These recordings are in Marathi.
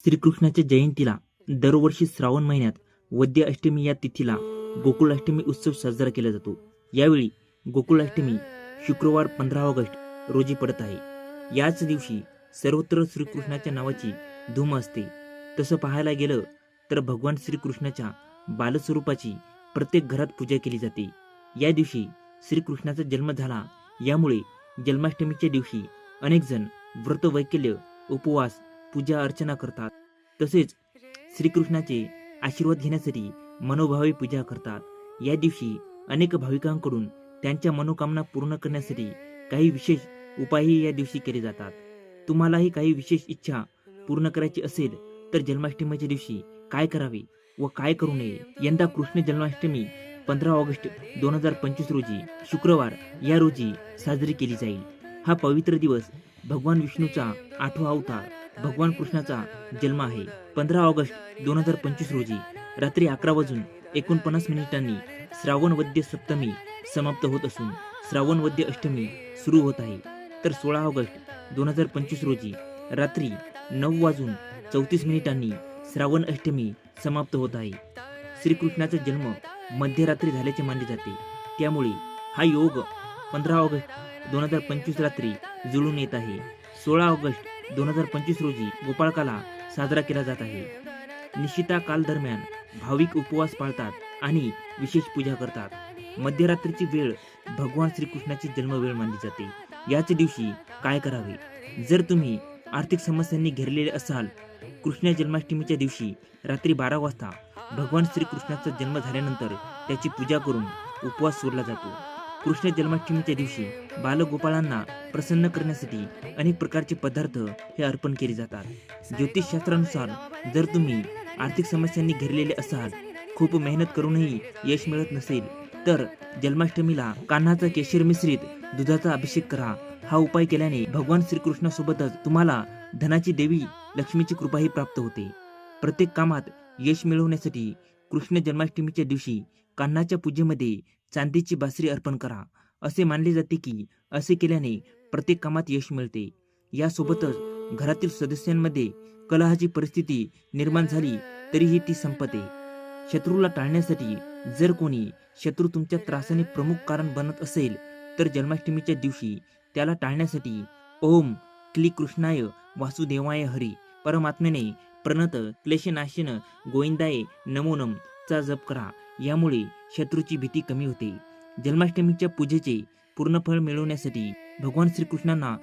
श्रीकृष्णाच्या जयंतीला दरवर्षी श्रावण महिन्यात वद्य अष्टमी या तिथीला गोकुळाष्टमी उत्सव साजरा केला जातो। यावेळी गोकुळाष्टमी शुक्रवार 15 ऑगस्ट रोजी पडत आहे। याच दिवशी सर्वत्र श्रीकृष्णाच्या नावाची धूम असते। तसं पाहायला गेलं तर भगवान श्रीकृष्णाच्या बालस्वरूपाची प्रत्येक घरात पूजा केली जाते। या दिवशी श्रीकृष्णाचा जन्म झाला, यामुळे जन्माष्टमीच्या दिवशी अनेक जण व्रत वैकल्य, उपवास, पूजा अर्चना करतात। तसेच श्रीकृष्णाचे आशीर्वाद घेण्यासाठी मनोभावे पूजा करतात। या दिवशी अनेक भाविकांकडून त्यांच्या मनोकामना पूर्ण करण्यासाठी काही विशेष उपायही या दिवशी केले जातात। तुम्हालाही काही विशेष इच्छा पूर्ण करायची असेल तर जन्माष्टमीच्या दिवशी काय करावे व काय करू नये? यंदा कृष्ण जन्माष्टमी 15 ऑगस्ट 2025 रोजी शुक्रवार या रोजी साजरी केली जाईल। हा पवित्र दिवस भगवान विष्णूचा 8वा अवतार भगवान कृष्णाचा जन्म आहे। 15 ऑगस्ट 2025 रोजी रात्री 11:49 श्रावण वद्य सप्तमी समाप्त होत असून श्रावण वद्य अष्टमी सुरू होत आहे। तर 16 ऑगस्ट 2025 रोजी रात्री 9:34 श्रावण अष्टमी समाप्त होत आहे। श्रीकृष्णाचा जन्म मध्यरात्री झाल्याचे मानले जाते, त्यामुळे हा योग 15 ऑगस्ट 2025 रात्री जुळून येत आहे। 16 ऑगस्ट 2025 रोजी गोपाळकाला साजरा केला जात आहे। निशिता काल दरम्यान भाविक उपवास पाळतात आणि विशेष पूजा करतात। मध्यरात्रीची वेळ भगवान श्रीकृष्णाची जन्मवेळ मानली जाते। याच दिवशी काय करावे? जर तुम्ही आर्थिक समस्यांनी घेरलेले असाल, कृष्ण जन्माष्टमीच्या दिवशी रात्री 12 वाजता भगवान श्रीकृष्णाचा जन्म झाल्यानंतर त्याची पूजा करून उपवास सोडला जातो। कृष्ण जन्माष्टमीच्या दिवशी बालगोपाळांना प्रसन्न करण्यासाठी अनेक प्रकारचे पदार्थ हे अर्पण केले जातात। ज्योतिषशास्त्रानुसार जर तुम्ही आर्थिक समस्यांनी घेरलेले असाल, खूप मेहनत करूनही यश मिळत नसेल, तर जन्माष्टमीला कान्हाचा केशर मिश्रित दुधाचा अभिषेक करा। हा उपाय केल्याने भगवान श्रीकृष्णासोबतच तुम्हाला धनाची देवी लक्ष्मीची कृपाही प्राप्त होते। प्रत्येक कामात यश मिळवण्यासाठी कृष्ण जन्माष्टमीच्या दिवशी कान्हाच्या पूजेमध्ये चांदीची बासरी अर्पण करा। असे मानले जाते की असे केल्याने प्रत्येक कामात यश मिळते। यासोबतच घरातील सदस्यांमध्ये कलहाची परिस्थिती निर्माण झाली तरीही ती संपते। शत्रूला टाळण्यासाठी जर कोणी शत्रू तुमच्या त्रासाने प्रमुख कारण बनत असेल, तर जन्माष्टमीच्या दिवशी त्याला टाळण्यासाठी ओम क्ली कृष्णाय वासुदेवाय हरी परमात्म्याने प्रणत क्लेशनाशन गोविंदाय नमो नम चा जप करा। यामुळे शत्रूची भीती कमी होते। जन्माष्टमीच्या पूजेचे पूर्ण फळ मिळवण्यासाठी भगवान श्रीकृष्णांना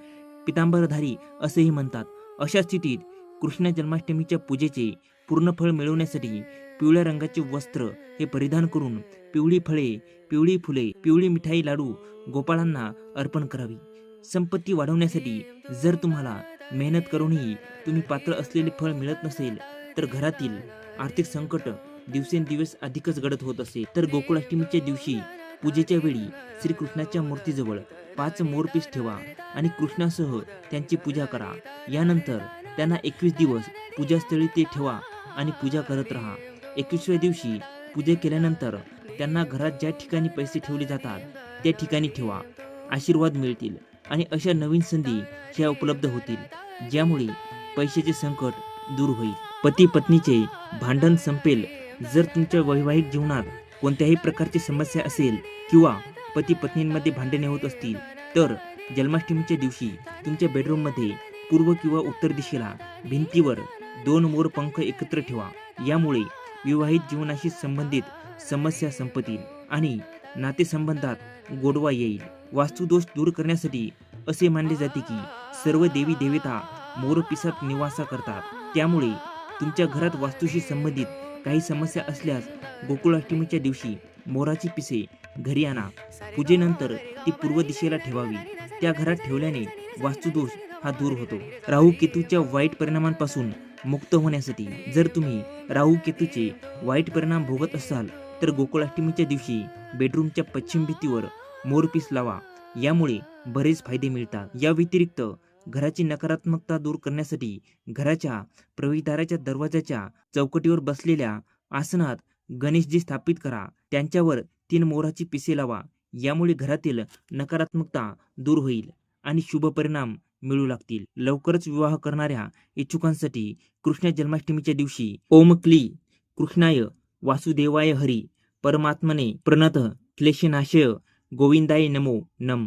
पितांबरधारी असेही म्हणतात। अशा स्थितीत कृष्ण जन्माष्टमीच्या पूजेचे पूर्ण फळ मिळवण्यासाठी पिवळ्या रंगाचे वस्त्र हे परिधान करून पिवळी फळे, पिवळी फुले, पिवळी मिठाई लाडू गोपाळांना अर्पण करावी। संपत्ती वाढवण्यासाठी जर तुम्हाला मेहनत करूनही तुम्ही पात्र असलेले फळ मिळत नसेल, तर घरातील आर्थिक संकट दिवसेंदिवस अधिकच गडद होत असेल, तर गोकुळाष्टमीच्या दिवशी पूजेच्या वेळी श्रीकृष्णाच्या मूर्तीजवळ 5 मोरपीस ठेवा आणि कृष्णासह त्यांची पूजा करा। यानंतर त्यांना 21 दिवस पूजास्थळी ते ठेवा आणि पूजा करत राहा। 21व्या दिवशी पूजा केल्यानंतर त्यांना घरात ज्या ठिकाणी पैसे ठेवले जातात त्या ठिकाणी ठेवा। आशीर्वाद मिळतील आणि अशा नवीन संधी ह्या उपलब्ध होतील, ज्यामुळे पैशाचे संकट दूर होईल। पती पत्नीचे भांडण संपेल। जर तुमच्या वैवाहिक जीवनात कोणत्याही प्रकारची समस्या असेल किंवा पती पत्नींमध्ये भांडणे होत असतील, तर जन्माष्टमीच्या दिवशी तुमच्या बेडरूममध्ये पूर्व किंवा उत्तर दिशेला भिंतीवर 2 मोर पंख एकत्र ठेवा। यामुळे विवाहित जीवनाशी संबंधित समस्या संपतील आणि नातेसंबंधात गोडवा येईल। वास्तुदोष दूर करण्यासाठी असे मानले जाते की सर्व देवी देवता मोरपिसात निवासा करतात, त्यामुळे तुमच्या घरात वास्तूशी संबंधित काही समस्या असल्यास गोकुळाष्टमीच्या दिवशी मोराची पिसे घरी आणा। पूजेनंतर ती पूर्व दिशेला ठेवावी। त्या घरात ठेवल्याने वास्तुदोष हा दूर होतो। राहू केतूच्या वाईट परिणामांपासून मुक्त होण्यासाठी जर तुम्ही राहू केतूचे वाईट परिणाम भोगत असाल, तर गोकुळाष्टमीच्या दिवशी बेडरूमच्या पश्चिम भिंतीवर मोरपीस लावा। यामुळे बरेच फायदे मिळतात। या व्यतिरिक्त घराची नकारात्मकता दूर करण्यासाठी घराच्या प्रवेशद्वाराच्या दरवाजाच्या चौकटीवर बसलेल्या आसनात गणेशजी स्थापित करा। त्यांच्यावर 3 मोराची पिसे लावा। यामुळे घरातील नकारात्मकता दूर होईल आणि शुभ परिणाम मिळू लागतील. लवकरच विवाह करणाऱ्या इच्छुकांसाठी कृष्ण जन्माष्टमीच्या दिवशी ओम क्ली कृष्णाय वासुदेवाय हरी परमात्मने प्रणत क्लेशनाशय गोविंदाय नमो नम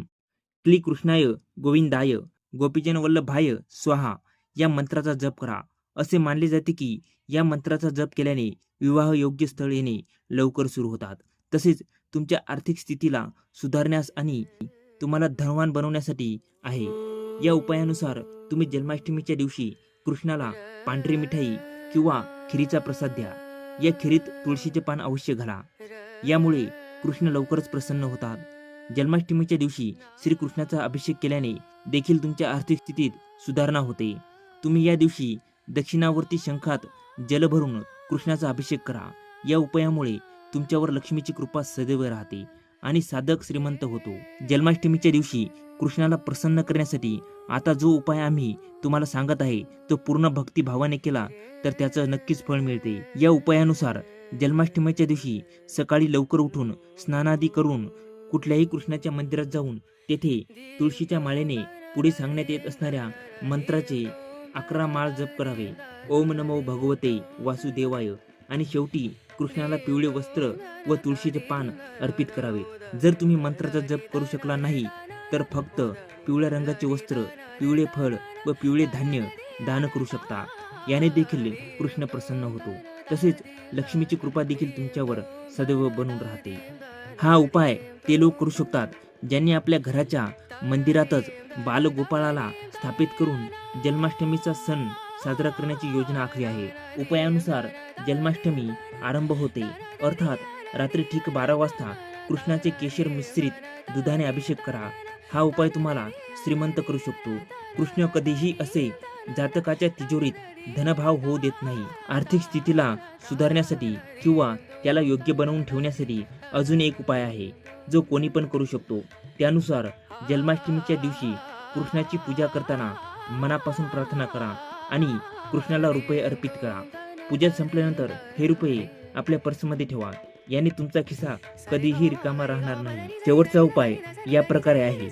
क्ली कृष्णाय गोविंदाय गोपीजन वल्लभाय स्वाहा या मंत्राचा जप करा. असे मानले जाते की या मंत्राचा जप केल्याने विवाह योग्य स्थळ येणे लवकर सुरू होतात. तसेच तुमच्या आर्थिक स्थितीला सुधारण्यास आणि तुम्हाला धनवान बनवण्यासाठी आहे. या उपायानुसार तुम्ही जन्माष्टमीच्या दिवशी कृष्णाला पांढरी मिठाई किंवा खिरीचा प्रसाद द्या. या खिरीत तुळशीचे पान अवश्य घाला. यामुळे कृष्ण लवकरच प्रसन्न होतात. जन्माष्टमीच्या दिवशी श्रीकृष्णाचा अभिषेक केल्याने देखील तुमच्या आर्थिक स्थितीत सुधारणा होते. तुम्ही या दिवशी दक्षिणावर्ती शंखात जल भरून कृष्णाचा अभिषेक करा. या उपायामुळे तुमच्यावर लक्ष्मीची कृपा सदैव राहते आणि साधक श्रीमंत होतो. जन्माष्टमीच्या दिवशी कृष्णाला प्रसन्न करण्यासाठी आता जो उपाय आम्ही तुम्हाला सांगत आहे तो पूर्ण भक्ती भावाने केला तर त्याचं नक्कीच फळ मिळते. या उपायानुसार जन्माष्टमीच्या दिवशी सकाळी लवकर उठून स्नानादी करून कुठल्याही कृष्णाच्या मंदिरात जाऊन तेथे तुळशीच्या माळेने पुढे सांगण्यात येत असणाऱ्या मंत्राचे 11 माळ जप करावे. ओम नमो भगवते वासुदेवाय आणि शेवटी कृष्णाला पिवळे वस्त्र व तुळशीचे पान अर्पित करावे. जर तुम्ही मंत्राचा जप करू शकला नाही तर फक्त पिवळ्या रंगाचे वस्त्र, पिवळे फळ व पिवळे धान्य दान करू शकता. याने देखील कृष्ण प्रसन्न होतो. तसेच लक्ष्मीची कृपा देखील तुमच्यावर सदैव बनून राहते. हा उपाय ते लोक करू शकतात ज्यांनी आपल्या घराच्या मंदिरातच बालगोपाळाला स्थापित करून जन्माष्टमीचा सण साजरा करण्याची योजना आखली आहे. उपायानुसार जन्माष्टमी आरंभ होते, अर्थात रात्री ठीक 12 वाजता कृष्णाचे केशर मिश्रित दुधाने अभिषेक करा. हा उपाय तुम्हाला श्रीमंत करू शकतो. कृष्ण कधीही असे जातकाच्या तिजोरीत धनभाव होऊ देत नाही. आर्थिक स्थितीला सुधारण्यासाठी किंवा त्याला योग्य बनवून ठेवण्यासाठी अजून एक उपाय आहे जो कोणी पण करू शकतो. त्यानुसार जन्माष्टमीच्या दिवशी कृष्णाची पूजा करताना मनापासून प्रार्थना करा आणि कृष्णाला रुपये अर्पित करा. पूजा संपल्यानंतर हे रुपये आपल्या पर्समध्ये ठेवा. याने तुमचा खिसा कधीही रिकामा राहणार नाही. शेवटचा उपाय या प्रकारे आहे.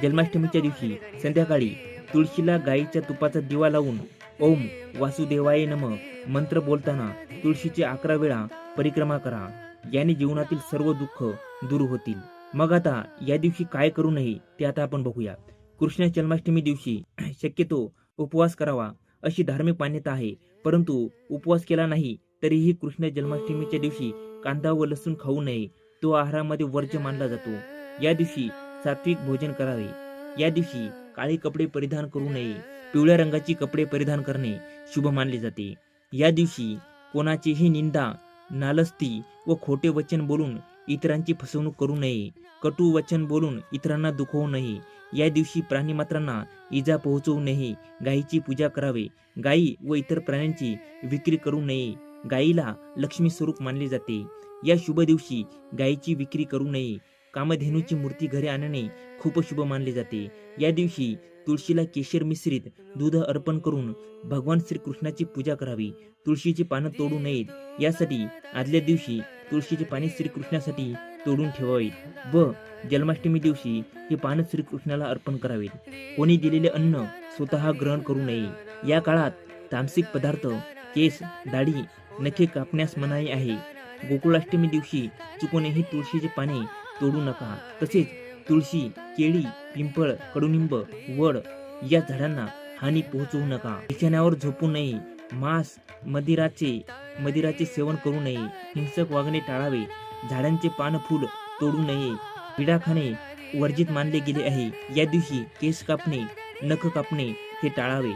जन्माष्टमीच्या दिवशी संध्याकाळी तुळशीला गाईच्या तुपाचा दिवा लावून ओम वासुदेवाय नम मंत्र बोलताना तुळशीची 11 वेळा परिक्रमा करा. याने जीवनातील सर्व दुःख दूर होतील. मग आता या दिवशी काय करू नये ते आता आपण बघूया. कृष्ण जन्माष्टमी दिवशी शक्यतो उपवास करावा अशी धार्मिक मान्यता आहे. परंतु उपवास केला नाही तरीही कृष्ण जन्माष्टमीच्या दिवशी कांदा व लसूण खाऊ नये. तो आहारामध्ये वर्ज्य मानला जातो. या दिवशी सात्विक भोजन करावे. या दिवशी काळे कपडे परिधान करू नये. पिवळ्या रंगाची कपडे परिधान करणे शुभ मानले जाते. या दिवशी कोणाचीही निंदा, नालस्ती व खोटे वचन बोलून इतरांची फसवणूक करू नये. कटू वचन बोलून इतरांना दुखवू नये. या दिवशी प्राणीमात्रांना इजा पोहोचवू नये. गायीची पूजा करावे. गायी व इतर प्राण्यांची विक्री करू नये. गायीला लक्ष्मी स्वरूप मानले जाते. या शुभ दिवशी गायीची विक्री करू नये. कामधेनूची मूर्ती घरी आणणे खूप शुभ मानले जाते. या दिवशी तुळशीला केशर मिश्रित दूध अर्पण करून भगवान श्रीकृष्णाची पूजा करावी. तुळशीची पानं तोडू नयेत. यासाठी आदल्या दिवशी तुळशीची पाने श्रीकृष्णासाठी तोडून ठेवावीत व जन्माष्टमी दिवशी ही पानं श्रीकृष्णाला अर्पण करावीत. कोणी दिलेले अन्न स्वतः ग्रहण करू नये. या काळात तामसिक पदार्थ, केस, दाढी, नखे कापण्यास मनाई आहे. गोकुळाष्टमी दिवशी चुकूनही तुळशीची पाने तोडू नका. तसेच तुळशी, केळी, पिंपळ, कडुनिंब, वड या झाडांना हानी पोहोचवू नका. बिछाण्यावर झोपू नये. मांस, मदिराचे सेवन करू नये. हिंसक वागणे टाळावे. झाडांचे पान, फूल तोडू नये. विडा खाणे वर्जित मानले गेले आहे. या दिवशी केस कापणे, नख कापणे हे टाळावे.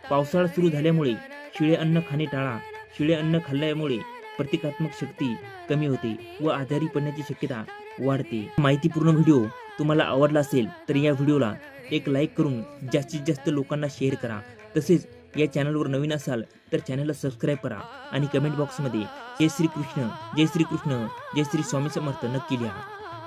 पावसाळा सुरू झाल्यामुळे शिळे अन्न खाणे टाळा. शिळे अन्न खाल्ल्यामुळे प्रतिकात्मक शक्ती कमी होते व आजारी पडण्याची शक्यता वाढते. माहितीपूर्ण व्हिडिओ तुम्हाला आवडला असेल तर या व्हिडिओला एक लाईक करून जास्तीत जास्त लोकांना शेअर करा. तसेच या चॅनलवर नवीन असाल तर चॅनलला सबस्क्राईब करा आणि कमेंट बॉक्समध्ये जय श्री कृष्ण, जय श्री कृष्ण, जय श्री स्वामी समर्थ नक्की लिहा.